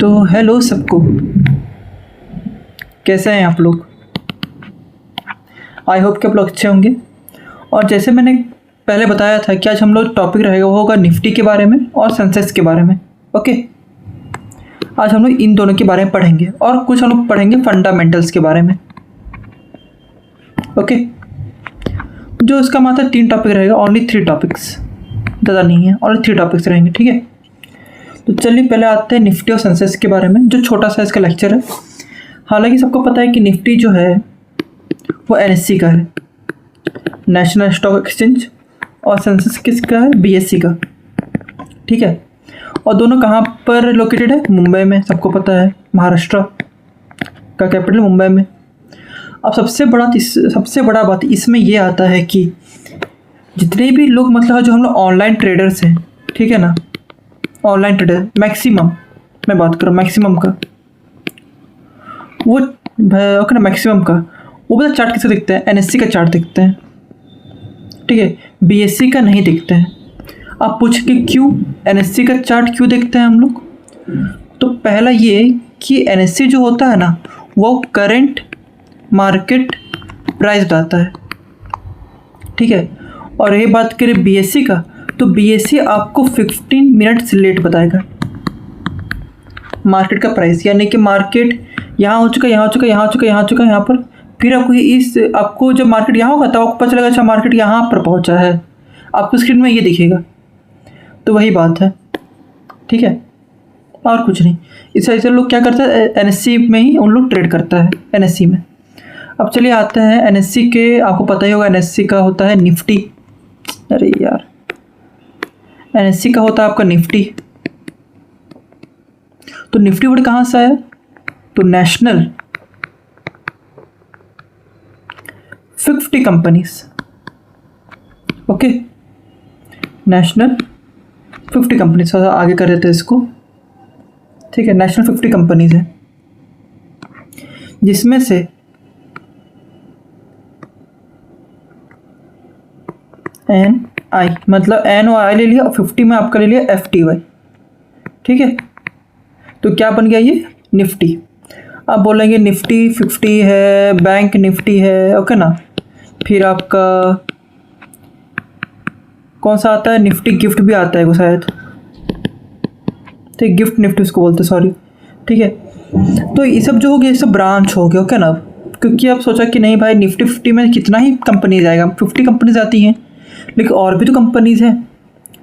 तो हेलो सबको, कैसे हैं आप लोग। आई होप कि आप लोग अच्छे होंगे। और जैसे मैंने पहले बताया था कि आज हम लोग टॉपिक रहेगा वो होगा निफ्टी के बारे में और सेंसेक्स के बारे में। ओके, आज हम लोग इन दोनों के बारे में पढ़ेंगे और कुछ हम लोग पढ़ेंगे फंडामेंटल्स के बारे में। ओके, जो इसका मतलब 3 टॉपिक रहेगा, ओनली 3 टॉपिक्स, ज़्यादा नहीं है, ओनली 3 टॉपिक्स रहेंगे। ठीक है, तो चलिए पहले आते हैं निफ्टी और सेंसेक्स के बारे में, जो छोटा सा इसका लेक्चर है। हालांकि सबको पता है कि निफ्टी जो है वो एनएससी का है, नेशनल स्टॉक एक्सचेंज, और सेंसेक्स किसका है, बीएससी का। ठीक है, और दोनों कहाँ पर लोकेटेड है, मुंबई में, सबको पता है, महाराष्ट्र का कैपिटल मुंबई में। अब सबसे बड़ा बात इसमें ये आता है कि जितने भी लोग मतलब जो हम लोग ऑनलाइन ट्रेडर्स हैं, ठीक है ना, ऑनलाइन ट्रेडर मैक्सिमम, मैं बात कर रहा हूँ मैक्सिमम का, वो ओके ना, मैक्सिमम का वो बता चार्ट किसे दिखता है, एनएससी का चार्ट दिखते हैं। ठीक है, बीएससी का नहीं दिखते हैं। आप पूछेंगे क्यों एनएससी का चार्ट क्यों देखते हैं हम लोग। तो पहला ये कि एनएससी जो होता है ना वो करंट मार्केट प्राइस बताता है। ठीक है, और ये बात करें बीएससी का, तो बीएससी आपको 15 मिनट्स लेट बताएगा मार्केट का प्राइस, यानी कि मार्केट यहाँ हो चुका, यहाँ हो चुका, यहाँ हो चुका, यहाँ हो चुका, यहाँ पर, फिर आपको जब मार्केट यहाँ होगा तब आपको पता चलेगा अच्छा मार्केट यहाँ पर पहुँचा है, आपको स्क्रीन में ये दिखेगा। तो वही बात है। ठीक है, और कुछ नहीं। इससे लोग क्या करते हैं, एनएससी में ही उन लोग ट्रेड करता है, एनएससी में। अब चलिए आते हैं एनएससी के, आपको पता ही होगा एनएससी का होता है निफ्टी। अरे यार, एनएससी का होता है आपका निफ्टी। तो निफ्टी वर्ड कहाँ से आया, तो national 50 companies. Okay, national 50 companies, थोड़ा आगे कर देते हैं इसको। ठीक है, नेशनल 50 कंपनीज है, जिसमें से एन आई, मतलब एन और आई ले लिया, और 50 में आपका ले लिया FTY। ठीक है, तो क्या बन गया ये, निफ्टी। आप बोलेंगे निफ्टी 50 है, बैंक निफ्टी है, ओके ना। फिर आपका कौन सा आता है, निफ्टी गिफ्ट भी आता है वो शायद, ठीक, गिफ्ट निफ्टी उसको बोलते, सॉरी। ठीक है, तो ये सब जो हो गया, ये सब ब्रांच हो गया, ओके ना। क्योंकि आप सोचा कि नहीं भाई निफ्टी 50 में कितना ही कंपनीज आएगा, 50 कंपनीज आती हैं, लेकिन और भी तो कंपनीज हैं।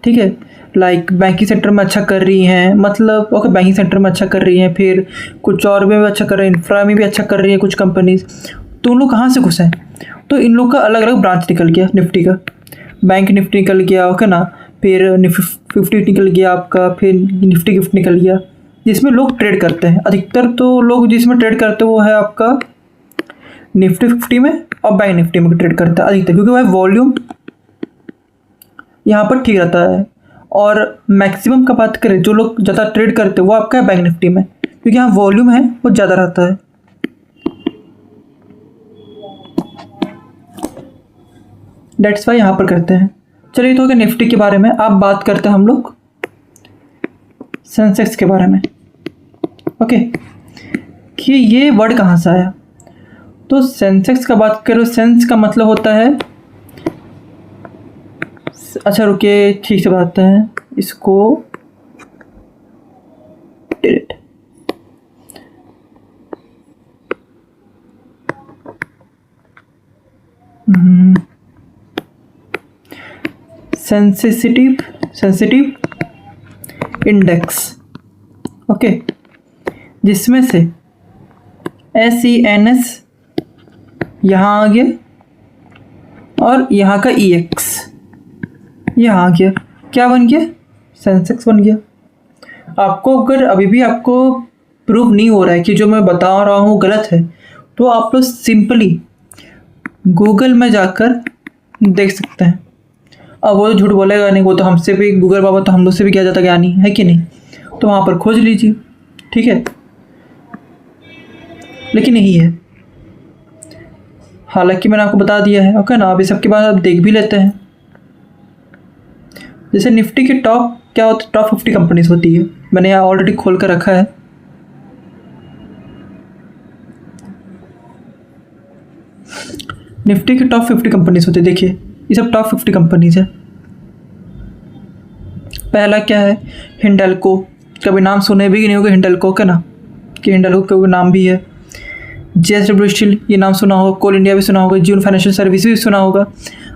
ठीक है, लाइक बैंकिंग सेक्टर में अच्छा कर रही हैं, मतलब ओके बैंकिंग सेक्टर में अच्छा कर रही हैं, फिर कुछ और में भी अच्छा कर रहे हैं, इंफ्रा में भी अच्छा कर रही है कुछ कंपनीज। तो उन लोग कहाँ से घुसे हैं, तो इन लोग का अलग अलग ब्रांच निकल गया निफ्टी का। बैंक निफ्टी निकल गया, ओके ना, फिर निफ्टी 50 निकल गया आपका, फिर निफ्टी गिफ्ट निकल गया, जिसमें लोग ट्रेड करते हैं। अधिकतर तो लोग जिसमें ट्रेड करते हैं वो है आपका निफ्टी 50 में और बैंक निफ्टी में ट्रेड करता है अधिकतर, क्योंकि वह वॉल्यूम यहाँ पर ठीक रहता है। और मैक्सिमम का बात करें, जो लोग ज़्यादा ट्रेड करते हैं वो आपका है बैंक निफ्टी में, क्योंकि यहाँ वॉल्यूम है वो ज़्यादा रहता है। डेट्स वाई यहाँ पर करते हैं। चलिए तो हो गया निफ्टी के बारे में। अब बात करते हैं हम लोग सेंसेक्स के बारे में। ओके, कि ये वर्ड कहाँ से आया, तो सेंसेक्स का बात करो, सेंस का मतलब होता है, अच्छा रुकिए ठीक से बताते हैं इसको, सेंसिटिव इंडेक्स। ओके, जिसमें से SENS यहाँ आ गया और यहाँ का EX यहाँ आ गया, क्या बन गया, सेंसेक्स बन गया। आपको अगर अभी भी आपको प्रूव नहीं हो रहा है कि जो मैं बता रहा हूँ गलत है, तो आप लोग सिंपली गूगल में जाकर देख सकते हैं। अब वो तो झूठ बोलेगा नहीं, वो तो हमसे भी, गूगल बाबा तो हम लोग से भी क्या जाता ज्ञानी है कि नहीं, तो वहाँ पर खोज लीजिए। ठीक है, लेकिन यही है, हालांकि मैंने आपको बता दिया है, ओके ना। अभी सबके बाद आप देख भी लेते हैं। जैसे निफ्टी के टॉप क्या होता है, टॉप 50 कंपनीज होती है, मैंने यहाँ ऑलरेडी खोल कर रखा है, निफ्टी की टॉप 50 कंपनीज होती है। देखिए ये सब टॉप 50 कंपनीज है। पहला क्या है, हिंडाल्को। कभी नाम सुने भी नहीं होगा हिंडाल्को का ना, कि हिंडाल्को का नाम भी है। JSW स्टील, ये नाम सुना होगा। कोल इंडिया भी सुना होगा। जीवन फाइनेंशियल सर्विस भी सुना होगा।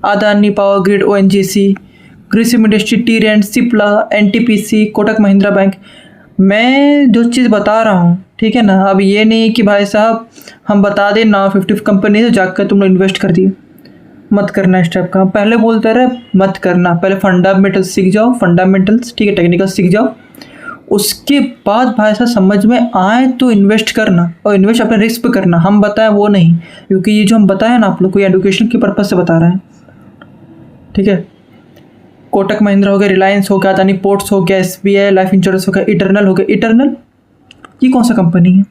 Adani power grid, ONGC, Grasim industry, T and Cipla, NTPC, Kotak Mahindra bank. मैं जो चीज़ बता रहा हूँ, ठीक है ना, अब ये नहीं कि भाई साहब हम बता दें ना 50 कंपनी से जाकर तुम लोग इन्वेस्ट कर दिए, मत करना इस टाइप का। पहले बोलते रहे मत करना, पहले फंडामेंटल्स सीख जाओ, फंडामेंटल्स, ठीक है, टेक्निकल सीख जाओ, उसके बाद भाई साहब समझ में आए तो इन्वेस्ट करना, और इन्वेस्ट अपने रिस्क पे करना। हम बताएं वो नहीं, क्योंकि ये जो हम बताएं ना आप लोग को एजुकेशन के पर्पज़ से बता रहे हैं, ठीक है। कोटक महिंद्रा हो गया, रिलायंस हो गया, अदानी पोर्ट्स हो गया, SBI लाइफ इंश्योरेंस हो गया, इटर्नल हो गया। इटर्नल ये कौन सा कंपनी है,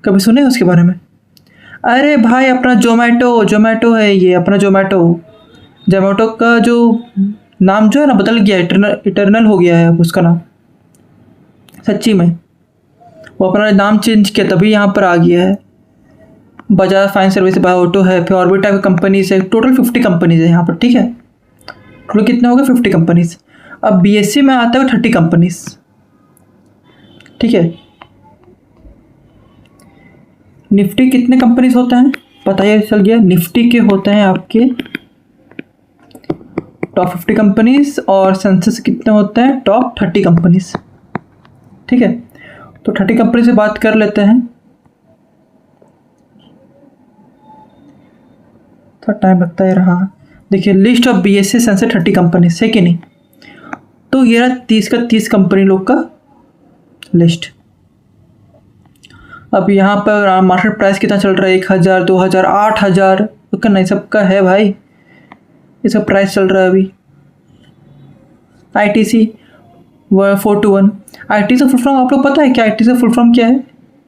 कभी सुने उसके बारे में? अरे भाई अपना जोमेटो है, ये अपना जोमेटो का जो नाम जो है ना बदल गया, इटर्नल हो गया है अब उसका नाम। सच्ची में वो अपना नाम चेंज किया तभी यहाँ पर आ गया है। बजाज फाइनेंस सर्विस, बायोटो है, फिर और भी टाइप की कंपनीज है। टोटल 50 कंपनीज है यहाँ पर, ठीक है। टोटल कितने हो गए? 50 कंपनीज। अब BSE में आता है 30 कंपनीज, ठीक है। निफ्टी कितने कंपनीज होते हैं पता ही चल गया। निफ्टी के होते हैं आपके टॉप 50 कंपनीज, और सेंसेक्स कितने होते हैं? टॉप 30 कंपनीज, ठीक है। तो 30 कंपनी से बात कर लेते हैं, थोड़ा टाइम लगता है रहा। देखिए list of BSE Sensex 30 companies है कि नहीं, तो ये रहा 30 का 30 कंपनी लोग का लिस्ट। अब यहाँ पर मार्केट प्राइस कितना चल रहा है? 1000, 2000, 8000 का नहीं, सबका है भाई, इसका प्राइस चल रहा है अभी। ITC 421। ITC फुल फॉर्म आप लोग पता है क्या? ITC फुल फॉर्म क्या है?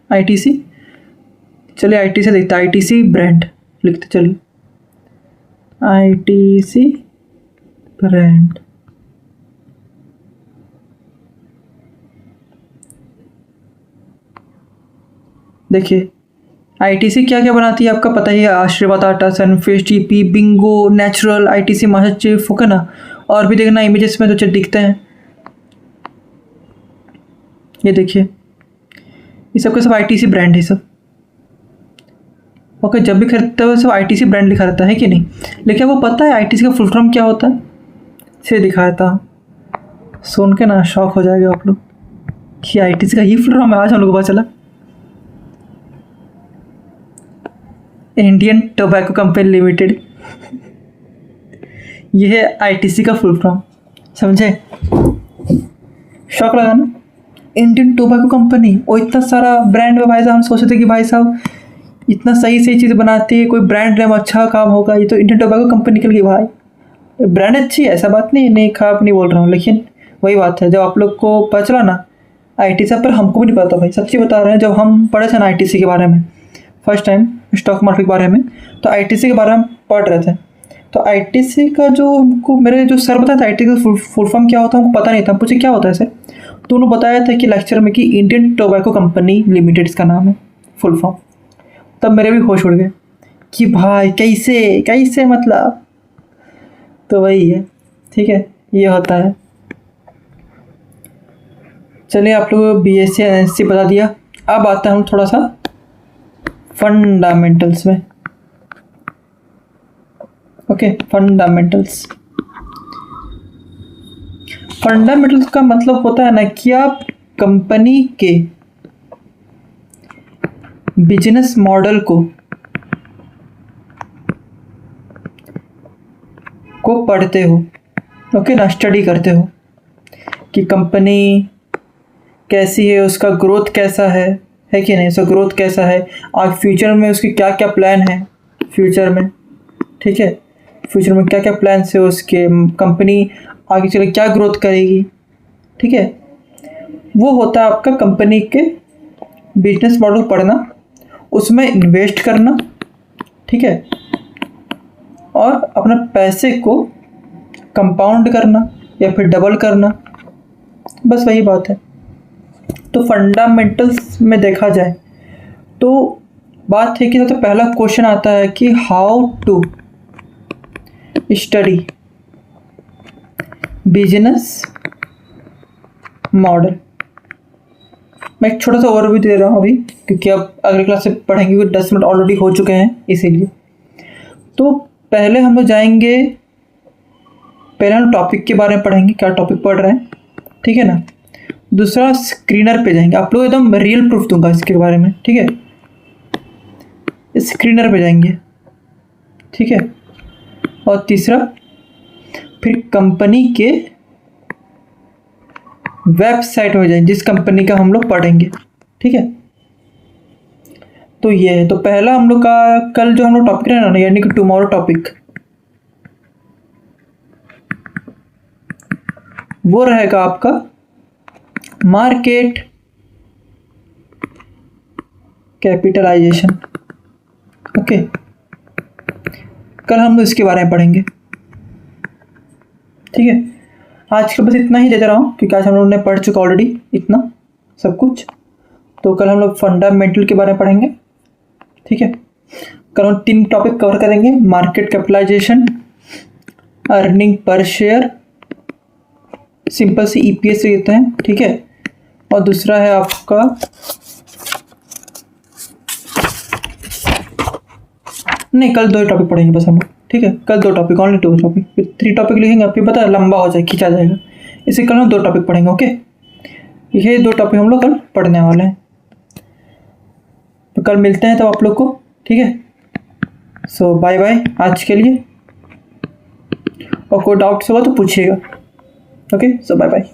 ITC, चलिए ITC देखते हैं। ITC ब्रांड लिखते चलिए, ITC ब्रांड। देखिए ITC क्या क्या बनाती है आपका पता ही है। आशीर्वाद आटा, sunfish, GP, Bingo, natural, ITC master chief, okay ना। और भी देखना इमेजेस में तो दिखते हैं, ये देखिए ये सब के सब ITC ब्रांड है सब, ओके। जब भी खरीदते हो सब ITC ब्रांड लिखा रहता है कि नहीं? लेकिन वो पता है ITC का फुल फॉर्म क्या होता है? से दिखाया था, सुन के ना शॉक हो जाएगा आप लोग कि ITC का ही फुल फॉर्म है। आज हम लोग को पता चला, इंडियन टोबैको कंपनी लिमिटेड, ये है ITC का फुल फॉर्म, समझे? शौक लगा ना, इंडियन टोबैको कंपनी। और इतना सारा ब्रांड में भाई साहब, हम सोचे थे कि भाई साहब इतना सही सही चीज़ बनाती है, कोई ब्रांड नेम अच्छा काम होगा। ये तो इंडियन टोबैको कंपनी निकल गई भाई। ब्रांड अच्छी है, ऐसा बात नहीं खराब नहीं बोल रहा हूँ, लेकिन वही बात है, जब आप लोग को पता चला ना ITC, पर हमको भी नहीं पता भाई, सच्ची बता रहे हैं। जब हम पढ़े थे ना ITC के बारे में फर्स्ट टाइम, स्टॉक मार्केट के बारे में, तो ITC के बारे में पढ़ रहे थे। तो ITC का जो हमको मेरे जो सर बताया था ITC का फुल फॉर्म क्या होता है, हमको पता नहीं था। पूछे क्या होता है सर, तो उन्होंने बताया था कि लेक्चर में कि इंडियन टोबैको कंपनी लिमिटेड इसका नाम है फुल फॉर्म। तब मेरे भी होश उड़ गए कि भाई कैसे कैसे मतलब, तो वही है, ठीक है, ये होता है। चलिए आप लोग BSE NSE बता दिया। अब आता है हम थोड़ा सा फंडामेंटल्स में, ओके। फंडामेंटल्स का मतलब होता है ना कि आप कंपनी के बिजनेस मॉडल को पढ़ते हो, ओके ना, स्टडी करते हो कि कंपनी कैसी है, उसका ग्रोथ कैसा है कि नहीं, उसका ग्रोथ कैसा है, आज फ्यूचर में उसके क्या क्या प्लान है फ्यूचर में, ठीक है। फ्यूचर में क्या क्या प्लान है उसके, कंपनी आगे चले क्या ग्रोथ करेगी, ठीक है। वो होता है आपका कंपनी के बिजनेस मॉडल पढ़ना, उसमें इन्वेस्ट करना, ठीक है, और अपना पैसे को कंपाउंड करना या फिर डबल करना, बस वही बात है। तो फंडामेंटल्स में देखा जाए तो बात है कि सबसे पहला क्वेश्चन आता है कि how to study business model. मैं एक छोटा सा ओवरव्यू दे रहा हूँ अभी, क्योंकि अब अगले क्लास से पढ़ेंगे, क्योंकि 10 मिनट ऑलरेडी हो चुके हैं इसीलिए। तो पहले हम लोग जाएंगे, पहले हम टॉपिक के बारे में पढ़ेंगे, क्या टॉपिक पढ़ रहे हैं, ठीक है ना। दूसरा स्क्रीनर पे जाएंगे, आप लोग एकदम रियल प्रूफ दूंगा इसके बारे में, ठीक है। स्क्रीनर पे जाएंगे, ठीक है। और तीसरा फिर कंपनी के वेबसाइट में जाएंगे, जिस कंपनी का हम लोग पढ़ेंगे, ठीक है। तो ये है, तो पहला हम लोग का कल जो हम लोग टॉपिक रहना, यानी कि टुमारो टॉपिक, वो रहेगा आपका मार्केट कैपिटलाइजेशन। ओके, कल हम लोग इसके बारे में पढ़ेंगे, ठीक है। आज के बस इतना ही दे रहा हूँ, क्योंकि आज हम लोगों ने पढ़ चुका ऑलरेडी इतना सब कुछ। तो कल हम लोग फंडामेंटल के बारे में पढ़ेंगे, ठीक है। कल हम 3 टॉपिक कवर करेंगे, market capitalisation, earning per share, simple सी EPS लेते हैं, ठीक है। और दूसरा है आपका नहीं, कल 2 टॉपिक पढ़ेंगे बस हम लोग, ठीक है। कल 2 टॉपिक, ओनली 2 टॉपिक, फिर 3 टॉपिक लिखेंगे, आपको पता है लंबा हो जाए, खींचा जाएगा, इसे कल हम 2 टॉपिक पढ़ेंगे। ओके, ये 2 टॉपिक हम लोग कल पढ़ने वाले हैं। तो कल मिलते हैं तब आप लोग को, ठीक है। सो बाय बाय आज के लिए, और कोई डाउट्स होगा तो पूछिएगा। ओके, सो बाय बाय।